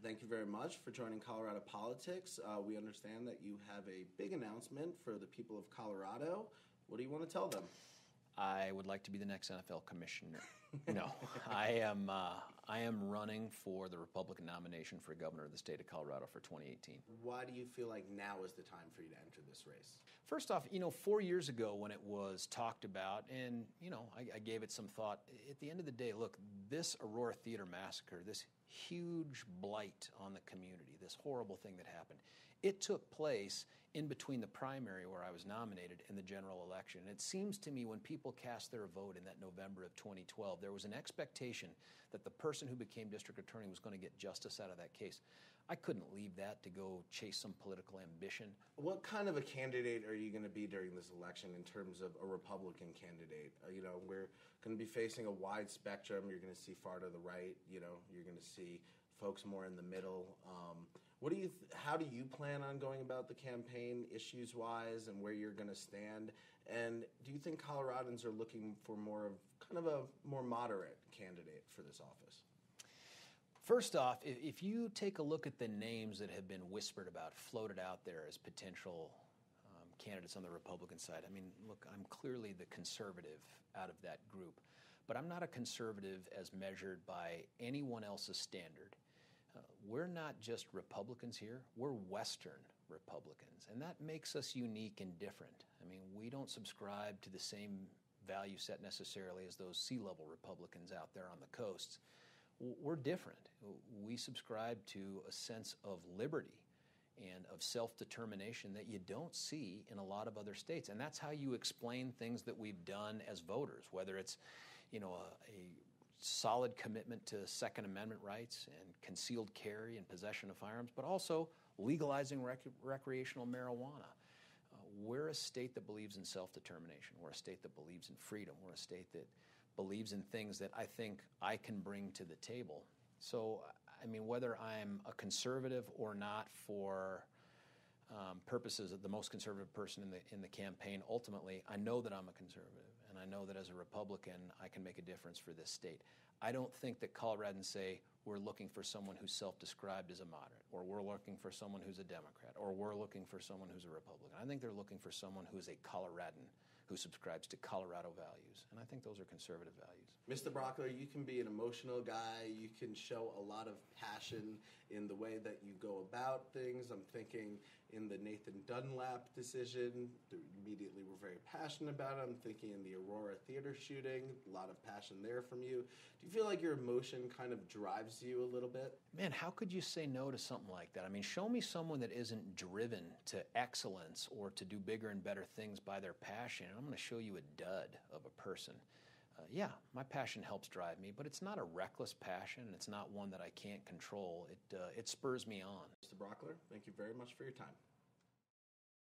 Thank you very much for joining Colorado Politics. We understand that you have a big announcement for the people of Colorado. What do you want to tell them? I would like to be the next NFL commissioner. No, I am running for the Republican nomination for governor of the state of Colorado for 2018. Why do you feel like now is the time for you to enter this race? First off, 4 years ago when it was talked about, and, I gave it some thought, at the end of the day, look, this Aurora Theater massacre, this huge blight on the community, this horrible thing that happened, it took place in between the primary where I was nominated and the general election. And it seems to me when people cast their vote in that November of 2012, there was an expectation that the person who became district attorney was going to get justice out of that case. I couldn't leave that to go chase some political ambition. What kind of a candidate are you going to be during this election in terms of a Republican candidate? We're going to be facing a wide spectrum. You're going to see far to the right. You're going to see folks more in the middle. How do you plan on going about the campaign issues-wise and where you're going to stand? And do you think Coloradans are looking for more moderate candidate for this office? First off, if you take a look at the names that have been whispered about, floated out there as potential candidates on the Republican side, look, I'm clearly the conservative out of that group, but I'm not a conservative as measured by anyone else's standard. We're not just Republicans here, we're Western Republicans, and that makes us unique and different. We don't subscribe to the same value set necessarily as those sea-level Republicans out there on the coasts. We're different. We subscribe to a sense of liberty and of self-determination that you don't see in a lot of other states. And that's how you explain things that we've done as voters, whether it's, a solid commitment to Second Amendment rights and concealed carry and possession of firearms, but also legalizing recreational marijuana. We're a state that believes in self-determination. We're a state that believes in freedom. We're a state that believes in things that I think I can bring to the table. So, whether I'm a conservative or not for purposes of the most conservative person in the campaign, ultimately, I know that I'm a conservative, and I know that as a Republican, I can make a difference for this state. I don't think that Coloradans say we're looking for someone who's self-described as a moderate, or we're looking for someone who's a Democrat, or we're looking for someone who's a Republican. I think they're looking for someone who's a Coloradan who subscribes to Colorado values, and I think those are conservative values. Mr. Brauchler, you can be an emotional guy. You can show a lot of passion in the way that you go about things. I'm thinking in the Nathan Dunlap decision, immediately we're very passionate about it. I'm thinking in the Aurora Theater shooting, a lot of passion there from you. Do you feel like your emotion kind of drives you a little bit? Man, how could you say no to something like that? Show me someone that isn't driven to excellence or to do bigger and better things by their passion, and I'm going to show you a dud of a person. Yeah, my passion helps drive me, but it's not a reckless passion, and it's not one that I can't control. It spurs me on. Mr. Brauchler, thank you very much for your time.